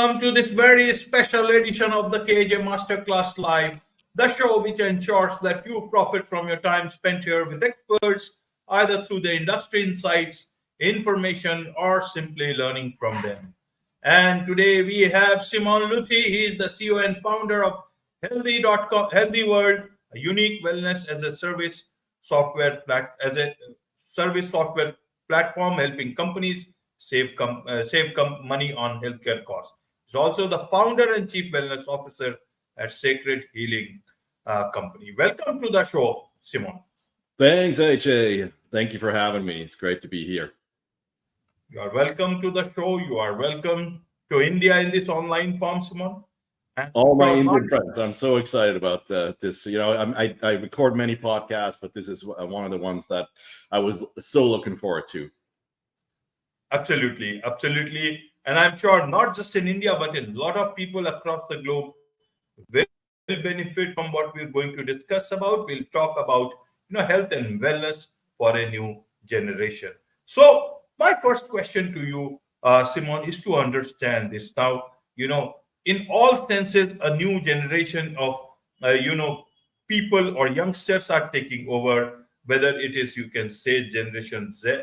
welcome to this very special edition of the KAJ Masterclass Live, the show which ensures that you profit from your time spent here with experts, either through the industry insights, information, or simply learning from them. And today we have Simon Luthi. He is the CEO and founder of Healthee.world, a unique wellness as a service software platform helping companies save money on healthcare costs. He's also the founder and chief wellness officer at Sacred Healing Company. Welcome to the show, Simon. Thanks, AJ. Thank you for having me. It's great to be here. You are welcome to the show. You are welcome to India in this online form, Simon. All my Indian friends, I'm so excited about this. You know, I record many podcasts, but this is one of the ones that I was so looking forward to. Absolutely. And I'm sure not just in India, but a lot of people across the globe will benefit from what we're going to discuss about. We'll talk about, health and wellness for a new generation. So my first question to you, Simon, is to understand this. Now, in all senses, a new generation of, people or youngsters are taking over, whether it is, you can say, Generation Z,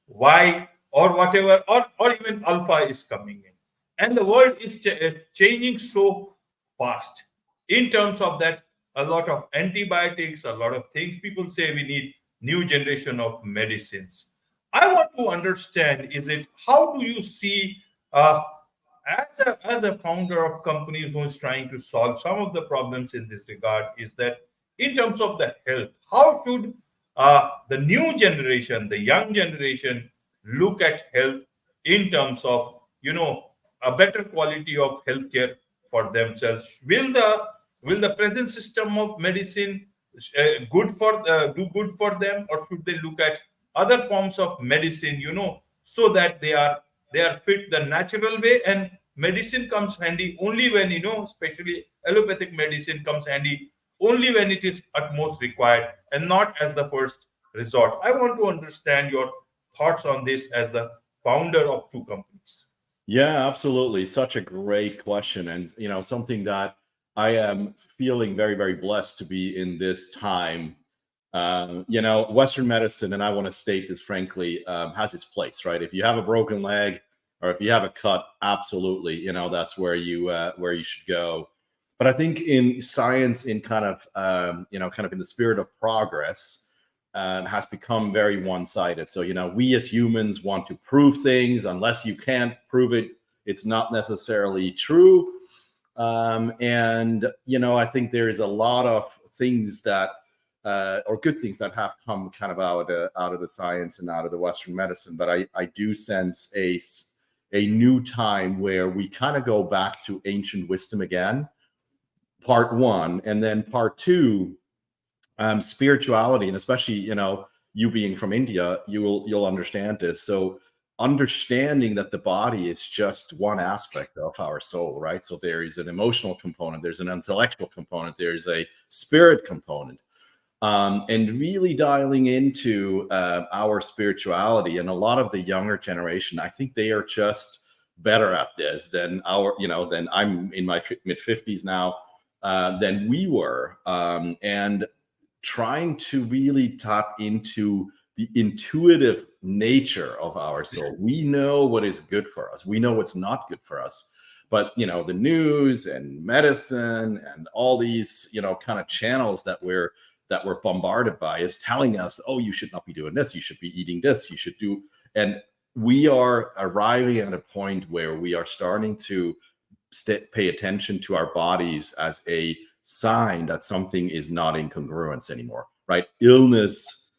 Y, or whatever, or even Alpha is coming in. And the world is changing so fast. In terms of that, a lot of antibiotics, a lot of things. People say we need new generation of medicines. I want to understand, how do you see, as a founder of companies who is trying to solve some of the problems in this regard, is that in terms of the health, how should the new generation, the young generation, look at health in terms of, a better quality of healthcare for themselves? Will the present system of medicine do good for them, or should they look at other forms of medicine, so that they are fit the natural way? And medicine comes handy only when, especially allopathic medicine comes handy only when it is at most required and not as the first resort. I want to understand your thoughts on this as the founder of two companies. Yeah, absolutely. Such a great question. And, something that I am feeling very, very blessed to be in this time. Western medicine, and I want to state this frankly, has its place, right? If you have a broken leg or if you have a cut, absolutely, that's where you should go. But I think in science, in kind of in the spirit of progress, has become very one-sided. So, we as humans want to prove things. Unless you can't prove it, it's not necessarily true. I think there is a lot of things that, or good things that have come kind of out of the science and out of the Western medicine. But I do sense a new time where we kind of go back to ancient wisdom again, part one. And then part two, spirituality, and especially, you being from India, you'll understand this. So understanding that the body is just one aspect of our soul, right? So there is an emotional component, there's an intellectual component, there's a spirit component, and really dialing into our spirituality. And a lot of the younger generation, I think they are just better at this than than I'm in my mid-50s now, than we were, and trying to really tap into the intuitive nature of our soul. We know what is good for us. We know what's not good for us. But, the news and medicine and all these, kind of channels that we're bombarded by is telling us, oh, you should not be doing this. You should be eating this. You should do. And we are arriving at a point where we are starting to pay attention to our bodies as a sign that something is not in congruence anymore, right? Illness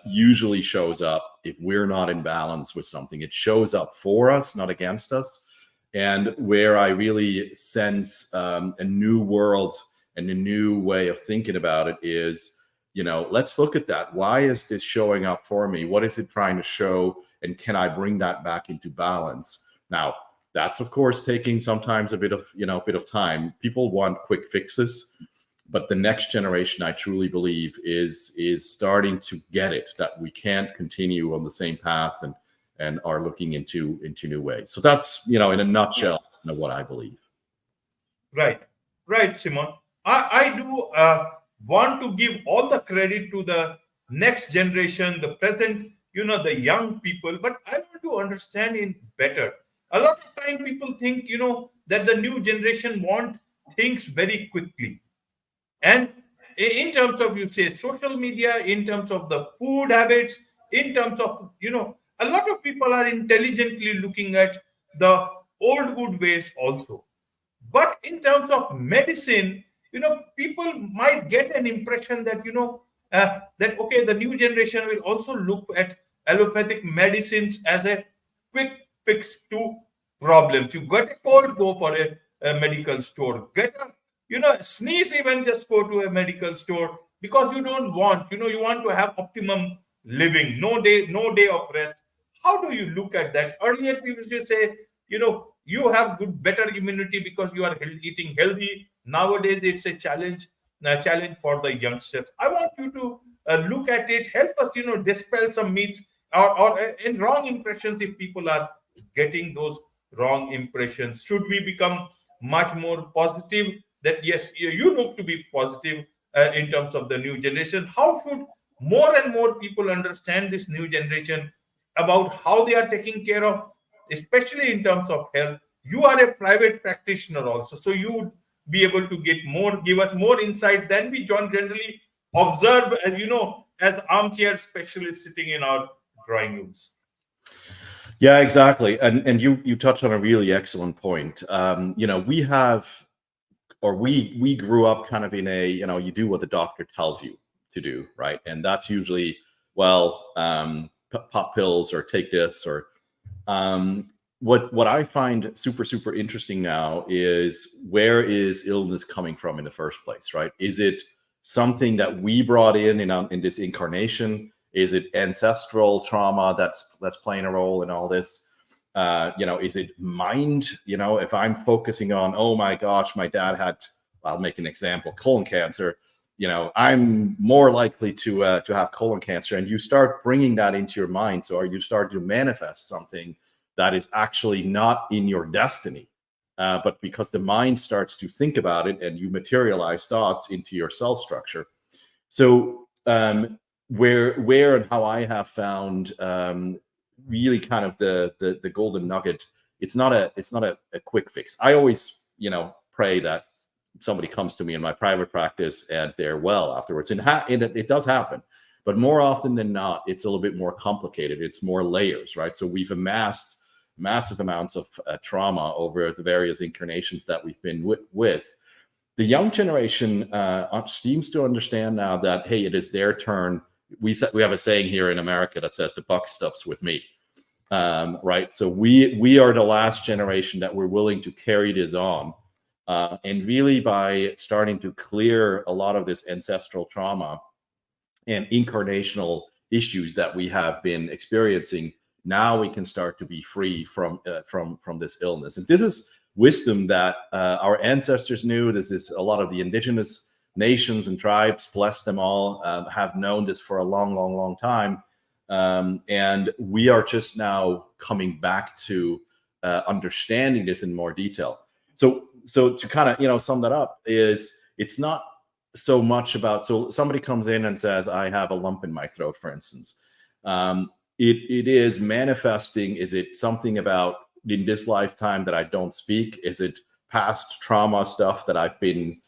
usually shows up if we're not in balance with something. It shows up for us, not against us. And where I really sense a new world and a new way of thinking about it is, let's look at that. Why is this showing up for me? What is it trying to show? And can I bring that back into balance? Now, that's, of course, taking sometimes a bit of time. People want quick fixes, but the next generation, I truly believe, is starting to get it, that we can't continue on the same path and are looking into new ways. So that's, in a nutshell, what I believe. Right, right, Simon. I do want to give all the credit to the next generation, the present, the young people, but I want to understand it better. A lot of time people think, that the new generation want things very quickly. And in terms of, you say, social media, in terms of the food habits, in terms of, a lot of people are intelligently looking at the old good ways also. But in terms of medicine, people might get an impression that, that, okay, the new generation will also look at allopathic medicines as a quick fix to problems. You got a cold, go for a medical store. Get a, sneeze, even just go to a medical store, because you don't want, you want to have optimum living, no day of rest. How do you look at that? Earlier, people used to say, you have better immunity because you are eating healthy. Nowadays, it's a challenge for the youngsters. I want you to look at it, help us, dispel some myths or in wrong impressions. If people are getting those wrong impressions, should we become much more positive? That yes, you look to be positive in terms of the new generation. How should more and more people understand this new generation about how they are taking care of, especially in terms of health? You are a private practitioner also, so you would be able to give us more insight than we generally observe, as as armchair specialists sitting in our drawing rooms. Yeah, exactly. And you touched on a really excellent point. We have, or we grew up kind of in a, you do what the doctor tells you to do, right? And that's usually, well, pop pills or take this, or what I find super interesting now is, where is illness coming from in the first place, right? Is it something that we brought in this incarnation? Is it ancestral trauma that's playing a role in all this? Is it mind? If I'm focusing on, oh my gosh, my dad had, I'll make an example, colon cancer. I'm more likely to have colon cancer, and you start bringing that into your mind. So, you start to manifest something that is actually not in your destiny, but because the mind starts to think about it, and you materialize thoughts into your cell structure. So, where and how I have found really kind of the golden nugget, it's not a quick fix. I always pray that somebody comes to me in my private practice and they're well afterwards, and it does happen, but more often than not, it's a little bit more complicated. It's more layers, right? So we've amassed massive amounts of trauma over the various incarnations that we've been with. The young generation seems to understand now that, hey, it is their turn. We have a saying here in America that says the buck stops with me, right? So we are the last generation that we're willing to carry this on, and really, by starting to clear a lot of this ancestral trauma and incarnational issues that we have been experiencing, now we can start to be free from this illness. And this is wisdom that our ancestors knew. This is a lot of the indigenous nations and tribes, bless them all, have known this for a long time. And we are just now coming back to understanding this in more detail. So to kind of, sum that up, is it's not so much about, so somebody comes in and says, I have a lump in my throat, for instance. It is manifesting. Is it something about in this lifetime that I don't speak? Is it past trauma stuff that I've been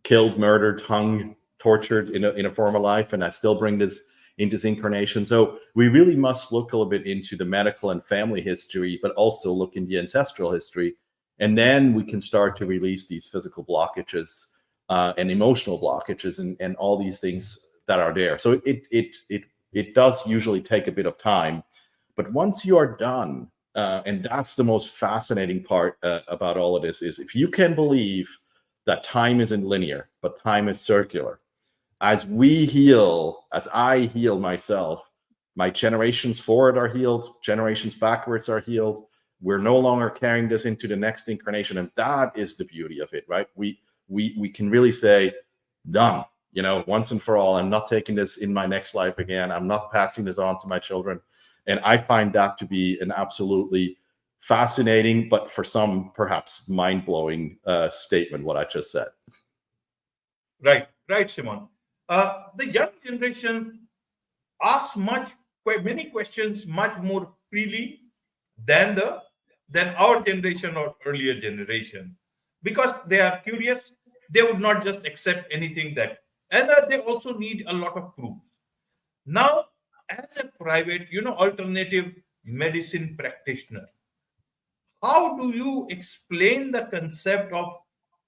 killed, murdered, hung, tortured in a former life, and I still bring this into this incarnation? So we really must look a little bit into the medical and family history, but also look in the ancestral history, and then we can start to release these physical blockages and emotional blockages and all these things that are there. So it does usually take a bit of time, but once you are done, and that's the most fascinating part about all of this, is if you can believe that time isn't linear, but time is circular. As we heal, as I heal myself, my generations forward are healed, generations backwards are healed. We're no longer carrying this into the next incarnation, and that is the beauty of it, right? We can really say, done, once and for all. I'm not taking this in my next life again. I'm not passing this on to my children. And I find that to be an absolutely fascinating, but for some perhaps mind-blowing statement what I just said. Right, Simon. The young generation asks many questions much more freely than our generation or earlier generation, because they are curious. They would not just accept anything that, and they also need a lot of proof. Now, as a private, alternative medicine practitioner, how do you explain the concept of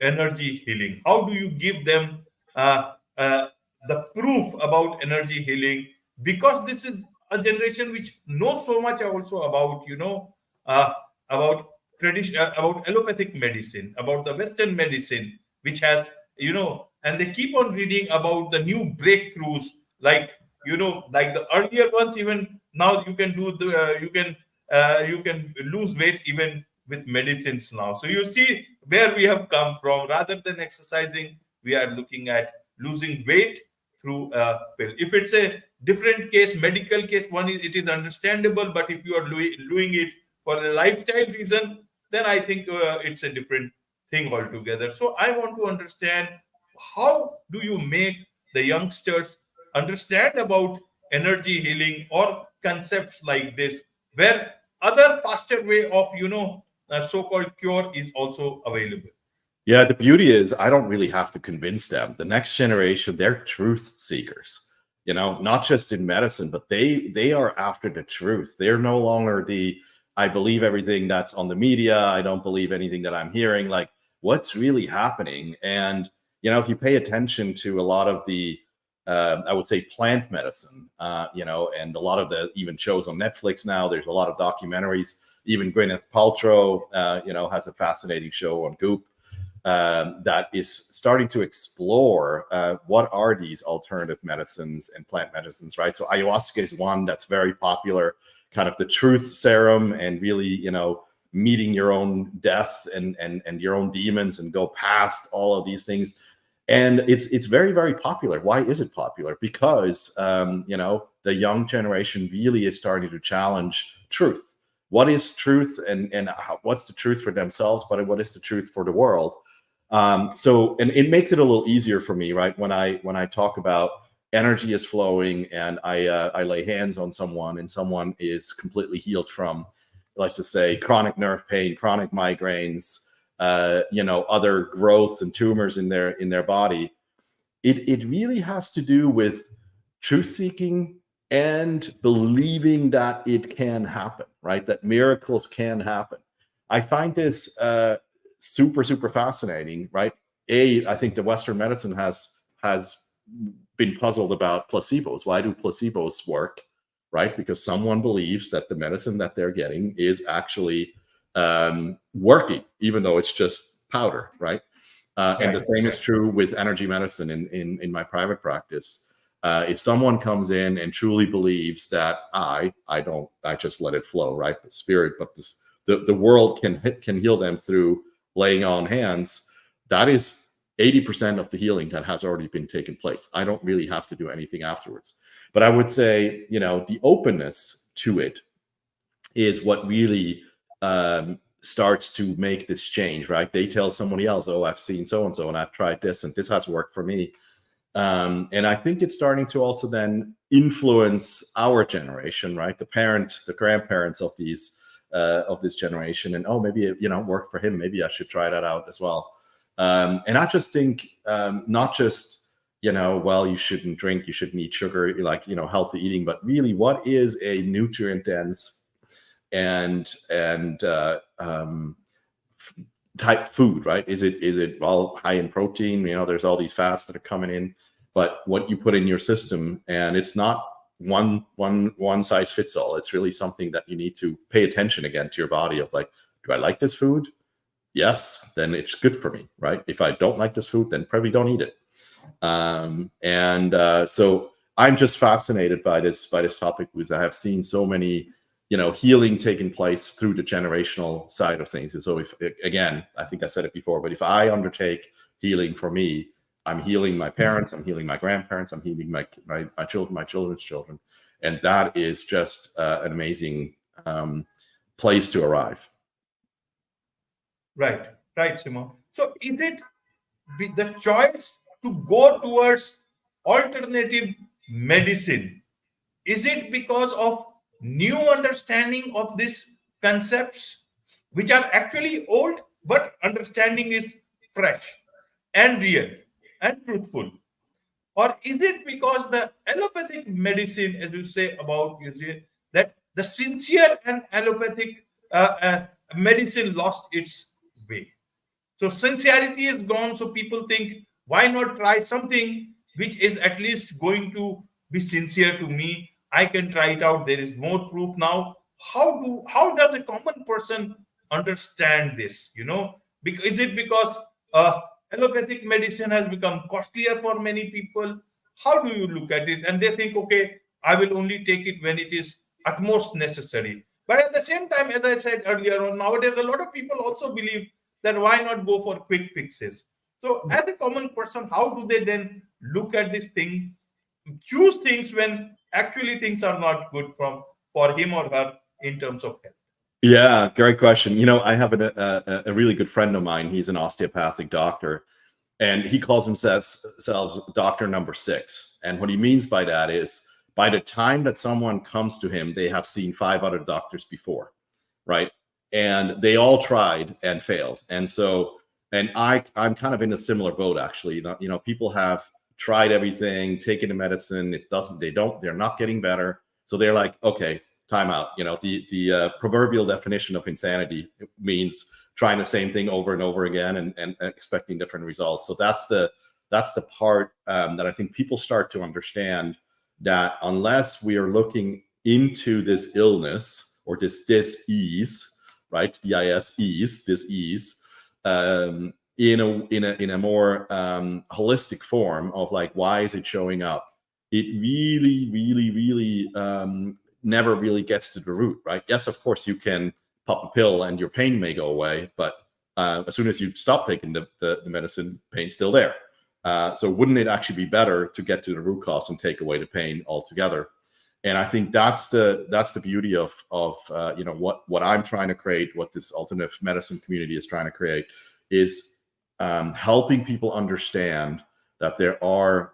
energy healing? How do you give them uh, uh, the proof about energy healing? Because this is a generation which knows so much also about, uh, about tradition, about allopathic medicine, about the Western medicine, which has, and they keep on reading about the new breakthroughs, like, like the earlier ones. Even now, you can do you can lose weight even with medicines now. So you see where we have come from. Rather than exercising, we are looking at losing weight through a pill. If it's a different case, medical case, it is understandable. But if you are doing it for a lifestyle reason, then I think it's a different thing altogether. So I want to understand, how do you make the youngsters understand about energy healing or concepts like this, where other faster way of so-called cure is also available? Yeah, the beauty is I don't really have to convince them. The next generation, they're truth seekers, not just in medicine, but they are after the truth. They're no longer the I believe everything that's on the media, I don't believe anything that I'm hearing. Like, what's really happening? And if you pay attention to a lot of the I would say plant medicine, and a lot of the even shows on Netflix now, there's a lot of documentaries. Even Gwyneth Paltrow, has a fascinating show on Goop that is starting to explore what are these alternative medicines and plant medicines, right? So ayahuasca is one that's very popular, kind of the truth serum, and really, meeting your own death and your own demons and go past all of these things. And it's very, very popular. Why is it popular? Because the young generation really is starting to challenge truth. What is truth, and what's the truth for themselves, but what is the truth for the world? So it makes it a little easier for me, right? When I talk about energy is flowing, and I lay hands on someone, and someone is completely healed from, let's just say, chronic nerve pain, chronic migraines, other growths and tumors in their body. It really has to do with truth seeking and believing that it can happen, right? That miracles can happen. I find this super, super fascinating, right? I think the Western medicine has been puzzled about placebos. Why do placebos work, right? Because someone believes that the medicine that they're getting is actually working, even though it's just powder, right? And the same is true with energy medicine in my private practice. If someone comes in and truly believes that I just let it flow, right? The spirit, but the world can heal them through laying on hands. That is 80% of the healing that has already been taken place. I don't really have to do anything afterwards. But I would say, the openness to it is what really starts to make this change, right? They tell somebody else, oh, I've seen so-and-so and I've tried this and this has worked for me. And I think it's starting to also then influence our generation, right? The grandparents of this generation, and maybe it worked for him. Maybe I should try that out as well. And I just think not just well, you shouldn't drink, you shouldn't eat sugar, like healthy eating, but really, what is a nutrient dense and type food, right? Is it well high in protein? There's all these fats that are coming in, but what you put in your system, and it's not one size fits all. It's really something that you need to pay attention again to your body of, like, do I like this food? Yes, then it's good for me, right? If I don't like this food, then probably don't eat it. So I'm just fascinated by this topic, because I have seen so many healing taking place through the generational side of things. And so again, I think I said it before, but if I undertake healing for me, I'm healing my parents, I'm healing my grandparents, I'm healing my children, my children's children. And that is just an amazing place to arrive. Right, right, Simon. So is it the choice to go towards alternative medicine? Is it because of new understanding of these concepts, which are actually old, but understanding is fresh and real and truthful? Or is it because the allopathic medicine, as you say about, you see, that the sincere and allopathic medicine lost its way? So sincerity is gone. So people think, why not try something which is at least going to be sincere to me? I can try it out. There is more proof now. How does a common person understand this? Because is it because allopathic medicine has become costlier for many people? How do you look at it? And they think, okay, I will only take it when it is utmost necessary. But at the same time, as I said earlier on, nowadays a lot of people also believe then why not go for quick fixes? So, as a common person, how do they then look at this thing, choose things when actually things are not good for him or her in terms of health? Yeah, great question. I have a really good friend of mine. He's an osteopathic doctor, and he calls himself doctor number 6. And what he means by that is by the time that someone comes to him, they have seen 5 other doctors before, right? And they all tried and failed. And so, and I'm kind of in a similar boat, actually. People have tried everything, taken the medicine. They're not getting better. So they're like, okay, time out. The proverbial definition of insanity means trying the same thing over and over again and expecting different results. So that's the part that I think people start to understand, that unless we are looking into this illness or this dis-ease, right? ease, dis-ease, in a more holistic form of like, why is it showing up? It really, really, really never really gets to the root, right? Yes, of course, you can pop a pill and your pain may go away, but as soon as you stop taking the medicine, pain's still there. So wouldn't it actually be better to get to the root cause and take away the pain altogether? And I think that's the beauty of what I'm trying to create, what this alternative medicine community is trying to create, is helping people understand that there are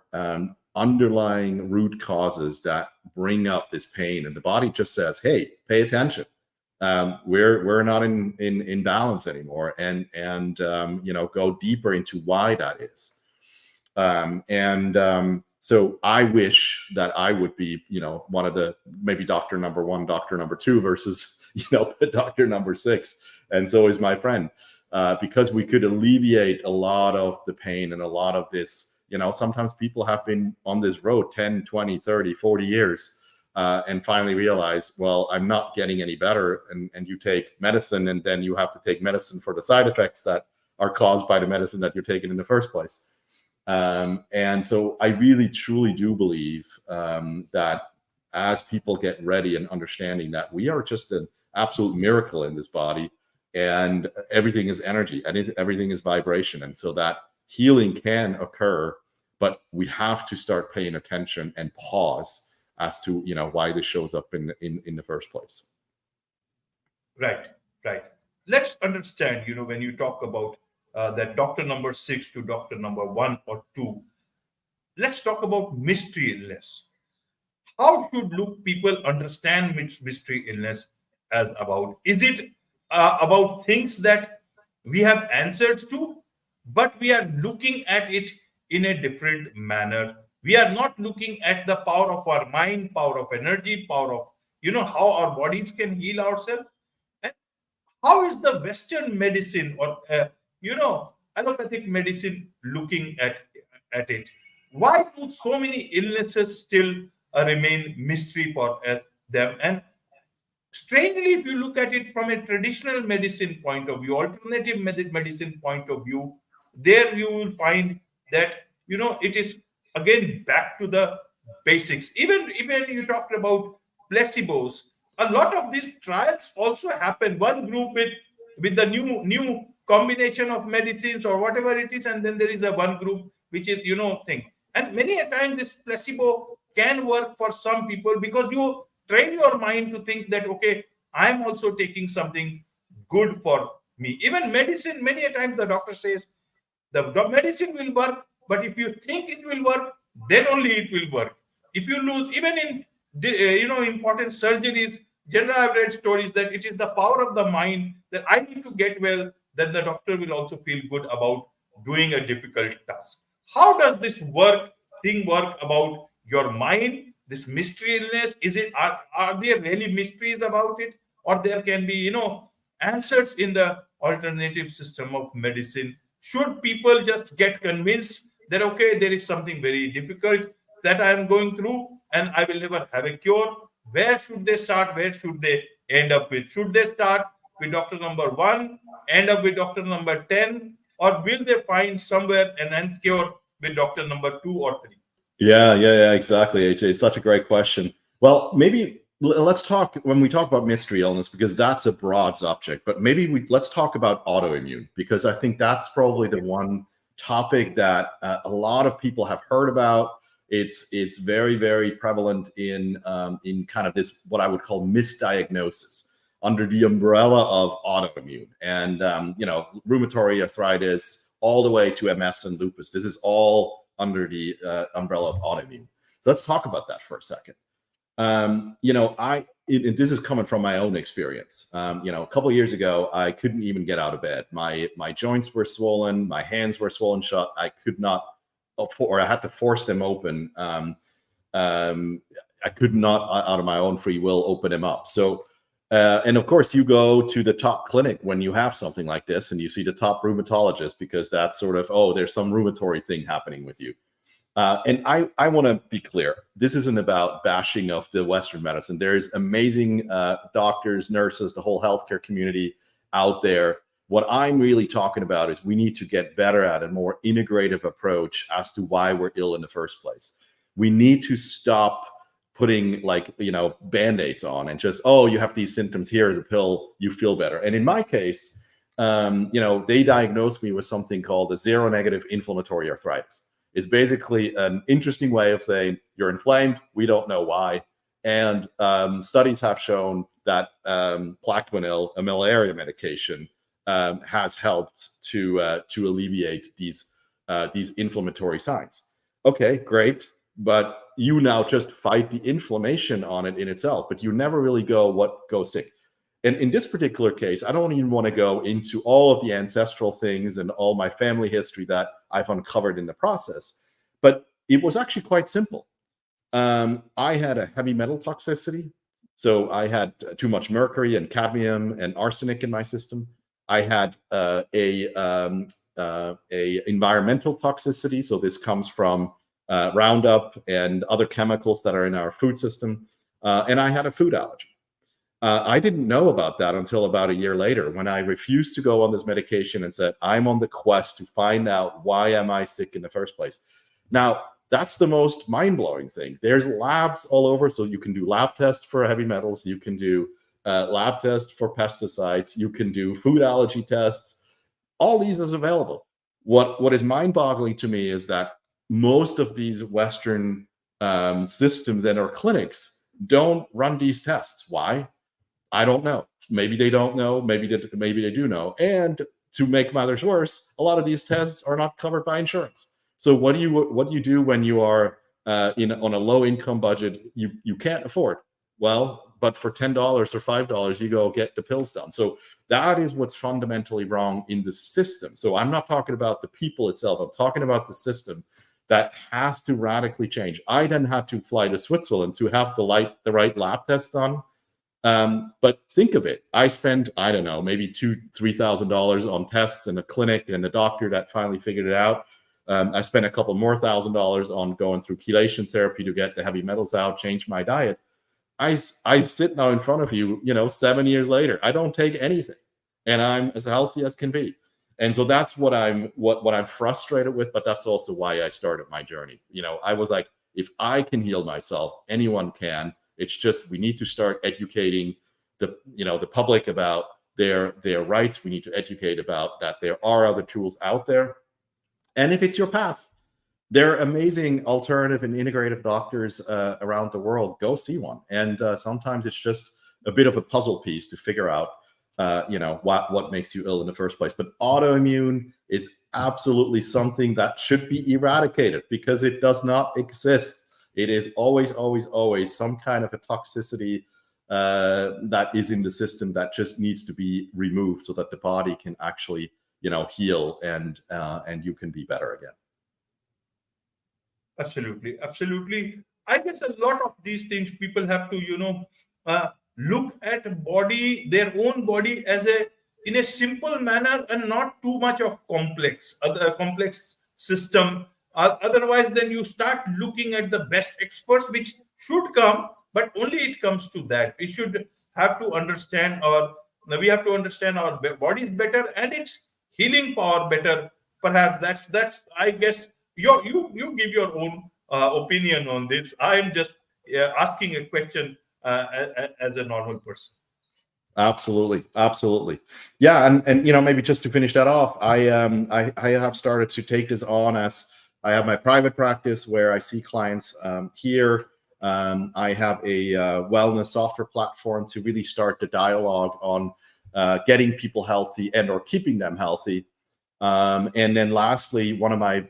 underlying root causes that bring up this pain, and the body just says, "Hey, pay attention. We're not in balance anymore," and go deeper into why that is. So I wish that I would be, one of the, maybe doctor number 1, doctor number 2 versus, doctor number 6. And so is my friend, because we could alleviate a lot of the pain and a lot of this. Sometimes people have been on this road 10, 20, 30, 40 years, and finally realize, well, I'm not getting any better. And you take medicine, and then you have to take medicine for the side effects that are caused by the medicine that you're taking in the first place. And so I really, truly do believe that as people get ready and understanding that we are just an absolute miracle in this body, and everything is energy and everything is vibration. And so that healing can occur, but we have to start paying attention and pause as to, why this shows up in the first place. Right, right. Let's understand, when you talk about that doctor number 6 to doctor number 1 or 2, let's talk about mystery illness. How should people understand mystery illness as about? Is it about things that we have answers to, but we are looking at it in a different manner? We are not looking at the power of our mind, power of energy, power of, how our bodies can heal ourselves. And how is the Western medicine or, allopathic medicine looking at it? Why do so many illnesses still remain mystery for them? And strangely, if you look at it from a traditional medicine point of view, alternative medicine point of view, there you will find that it is again back to the basics. Even you talked about placebos, a lot of these trials also happen. One group with the new combination of medicines or whatever it is, and then there is a one group which is thing. And many a time this placebo can work for some people because you train your mind to think that, okay, I'm also taking something good for me. Even medicine, many a times the doctor says the medicine will work, but if you think it will work, then only it will work. If you lose, even in important surgeries, generally I've read stories that it is the power of the mind that I need to get well, then the doctor will also feel good about doing a difficult task. How does this work about your mind, this mystery illness? Is it, are there really mysteries about it, or there can be answers in the alternative system of medicine? Should people just get convinced that okay, there is something very difficult that I am going through and I will never have a cure? Where should they start? Where should they end up with? Should they start with doctor number 1, end up with doctor number 10, or will they find somewhere an end cure with doctor number 2 or 3? Yeah, exactly, AJ. It's such a great question. Well, maybe let's talk, when we talk about mystery illness, because that's a broad subject, but maybe let's talk about autoimmune, because I think that's probably the one topic that a lot of people have heard about. It's very, very prevalent in kind of this, what I would call misdiagnosis under the umbrella of autoimmune, and rheumatoid arthritis all the way to MS and lupus. This is all under the umbrella of autoimmune. So let's talk about that for a second. This is coming from my own experience. A couple of years ago, I couldn't even get out of bed. My joints were swollen, my hands were swollen shut. I could not, or I had to force them open. I could not, out of my own free will, open them up. So, and of course, you go to the top clinic when you have something like this, and you see the top rheumatologist, because that's sort of, oh, there's some rheumatoid thing happening with you. And I want to be clear, this isn't about bashing of the Western medicine. There's amazing doctors, nurses, the whole healthcare community out there. What I'm really talking about is we need to get better at a more integrative approach as to why we're ill in the first place. We need to stop putting Band-Aids on and just, oh, you have these symptoms, here's a pill, you feel better. And in my case, they diagnosed me with something called a seronegative inflammatory arthritis. It's basically an interesting way of saying you're inflamed, we don't know why. And studies have shown that Plaquenil, a malaria medication, has helped to alleviate these inflammatory signs. Okay, great. But you now just fight the inflammation on it in itself, but you never really go what goes sick. And in this particular case, I don't even want to go into all of the ancestral things and all my family history that I've uncovered in the process, but it was actually quite simple. I had a heavy metal toxicity. So I had too much mercury and cadmium and arsenic in my system. I had a environmental toxicity. So this comes from Roundup and other chemicals that are in our food system. And I had a food allergy. I didn't know about that until about a year later, when I refused to go on this medication and said, I'm on the quest to find out why am I sick in the first place. Now, that's the most mind-blowing thing. There's labs all over, so you can do lab tests for heavy metals, you can do lab tests for pesticides, you can do food allergy tests. All these is available. What is mind-boggling to me is that most of these Western systems and our clinics don't run these tests. Why? I don't know. Maybe they don't know. Maybe they do know. And to make matters worse, a lot of these tests are not covered by insurance. So what do you do when you are on a low income budget you can't afford? Well, but for $10 or $5, you go get the pills done. So that is what's fundamentally wrong in the system. So I'm not talking about the people itself. I'm talking about the system that has to radically change. I then had to fly to Switzerland to have the right lab test done. But think of it. I spent, I don't know, maybe $2,000-$3,000 on tests and a clinic and a doctor that finally figured it out. I spent a couple more $1,000s on going through chelation therapy to get the heavy metals out, change my diet. I sit now in front of you, 7 years later. I don't take anything, and I'm as healthy as can be. And so that's what I'm frustrated with. But that's also why I started my journey. I was like, if I can heal myself, anyone can. It's just we need to start educating the public about their rights. We need to educate about that there are other tools out there. And if it's your path, there are amazing alternative and integrative doctors around the world. Go see one. And sometimes it's just a bit of a puzzle piece to figure out what makes you ill in the first place. But autoimmune is absolutely something that should be eradicated because it does not exist. It is always, always, always some kind of a toxicity that is in the system that just needs to be removed so that the body can actually, heal and you can be better again. Absolutely, absolutely. I guess a lot of these things people have to, look at body, their own body as in a simple manner and not too much of complex system. Otherwise, then you start looking at the best experts, which should come, but only it comes to that. We should have to understand our bodies better and its healing power better. Perhaps that's I guess you give your own opinion on this. I am just asking a question as a normal person. Absolutely, absolutely. Yeah, and maybe just to finish that off, I have started to take this on as I have my private practice where I see clients here. I have a wellness software platform to really start the dialogue on getting people healthy and or keeping them healthy. And then lastly, one of my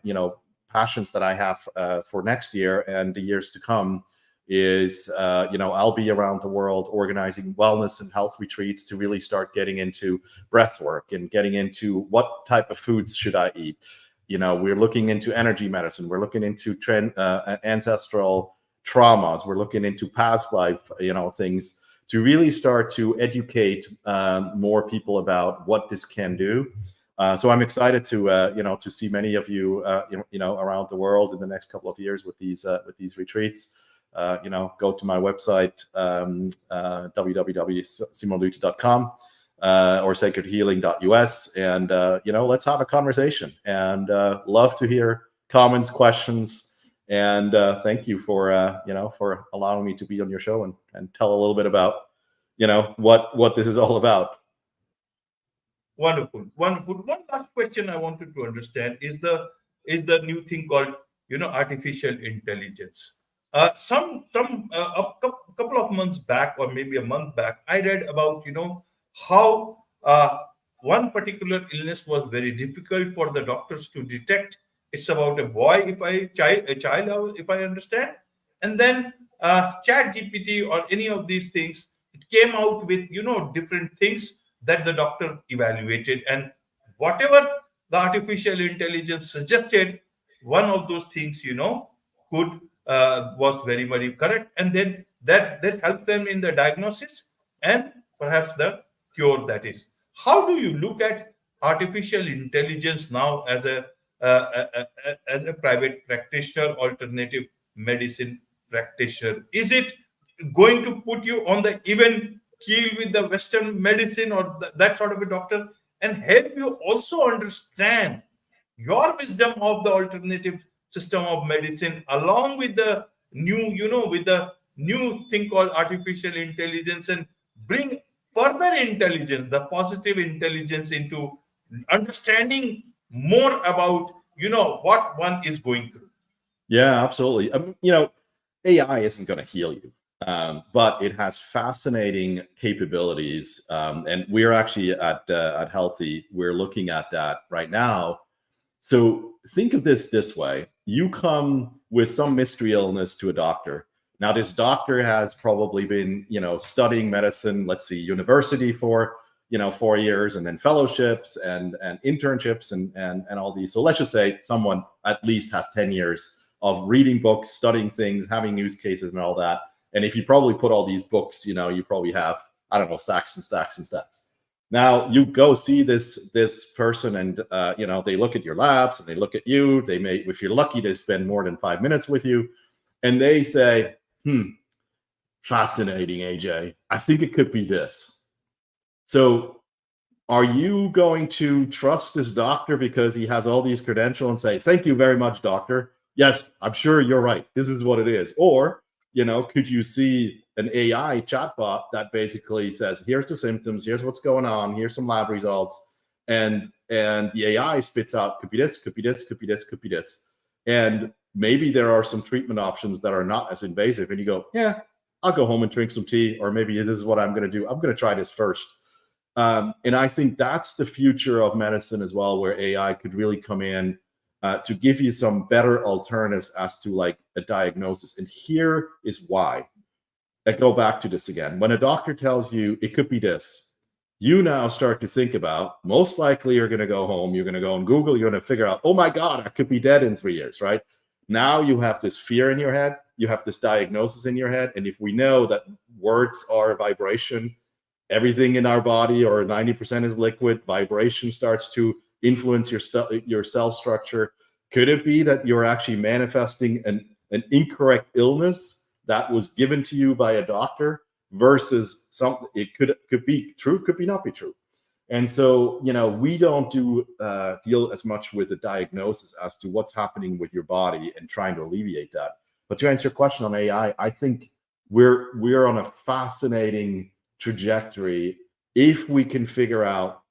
passions that I have for next year and the years to come is I'll be around the world organizing wellness and health retreats to really start getting into breath work and getting into what type of foods should I eat. We're looking into energy medicine, we're looking into ancestral traumas, we're looking into past life things to really start to educate more people about what this can do. So I'm excited to see many of you around the world in the next couple of years with these retreats. Go to my website, www.simonluthi.com or sacredhealing.us, and let's have a conversation. And love to hear comments, questions, and thank you for allowing me to be on your show and tell a little bit about what this is all about. Wonderful. One last question I wanted to understand is the new thing called artificial intelligence. A couple of months back, or maybe a month back, I read about how one particular illness was very difficult for the doctors to detect. It's about a boy, a child, if I understand, and then Chat GPT or any of these things, it came out with different things that the doctor evaluated, and whatever the artificial intelligence suggested, one of those things could was very, very correct, and then that helped them in the diagnosis and perhaps the cure. That is, how do you look at artificial intelligence now as a private practitioner, alternative medicine practitioner? Is it going to put you on the even keel with the Western medicine or that sort of a doctor, and help you also understand your wisdom of the alternative system of medicine along with the new thing called artificial intelligence, and bring further intelligence, the positive intelligence, into understanding more about what one is going through? Yeah, absolutely. AI isn't going to heal you, but it has fascinating capabilities. And we're actually at Healthee, we're looking at that right now. So think of this way. You come with some mystery illness to a doctor. Now, this doctor has probably been, studying medicine, let's see, university for, 4 years, and then fellowships and internships and all these. So let's just say someone at least has 10 years of reading books, studying things, having use cases and all that. And if you probably put all these books, you probably have, I don't know, stacks and stacks and stacks. Now you go see this person, and they look at your labs and they look at you. They may, if you're lucky, they spend more than 5 minutes with you, and they say, fascinating, AJ. I think it could be this. So are you going to trust this doctor because he has all these credentials and say, thank you very much, doctor? Yes, I'm sure you're right. This is what it is. Or, could you see an AI chatbot that basically says, here's the symptoms, here's what's going on, here's some lab results, and the AI spits out, could be this, could be this, could be this, could be this. And maybe there are some treatment options that are not as invasive. And you go, yeah, I'll go home and drink some tea, or maybe this is what I'm going to do. I'm going to try this first. And I think that's the future of medicine as well, where AI could really come in to give you some better alternatives as to like a diagnosis. And here is why. I go back to this again. When a doctor tells you it could be this, you now start to think about, most likely you're going to go home, you're going to go on Google, you're going to figure out, oh my God, I could be dead in 3 years, right? Now you have this fear in your head, you have this diagnosis in your head. And if we know that words are vibration, everything in our body, or 90% is liquid, vibration starts to influence your cell structure. Could it be that you're actually manifesting an incorrect illness that was given to you by a doctor versus something? It could be true, could be not be true. And so, we don't deal as much with a diagnosis as to what's happening with your body and trying to alleviate that. But to answer your question on AI, I think we're on a fascinating trajectory if we can figure out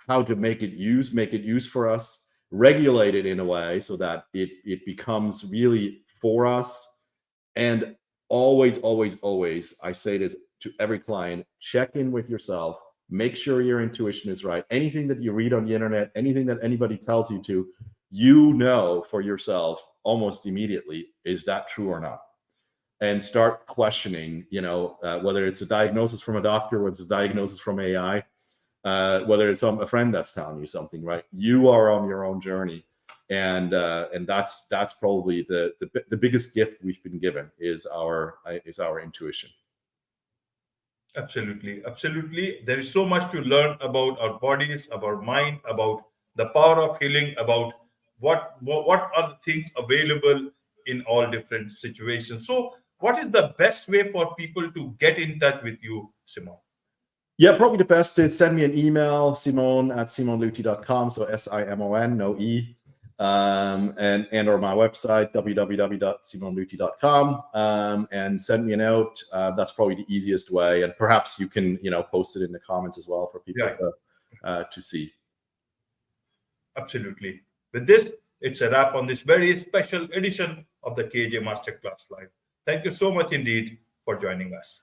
how to make it use for us, regulate it in a way so that it becomes really for us. And always, I say this to every client, check in with yourself, make sure your intuition is right. Anything that you read on the internet, anything that anybody tells you to, for yourself almost immediately, is that true or not? And start questioning, whether it's a diagnosis from a doctor, whether it's a diagnosis from AI, whether it's a friend that's telling you something, right? You are on your own journey. And that's probably the biggest gift we've been given is our intuition. Absolutely. There is so much to learn about our bodies, about mind, about the power of healing, about what are the things available in all different situations. So, what is the best way for people to get in touch with you, Simon? Yeah, probably the best is send me an email, simon@simonluthi.com. So SIMON, no E. And or my website, www.simonluthi.com, and send me a note. That's probably the easiest way. And perhaps you can, post it in the comments as well for people to see. Absolutely. With this, it's a wrap on this very special edition of the KAJ Masterclass Live. Thank you so much indeed for joining us.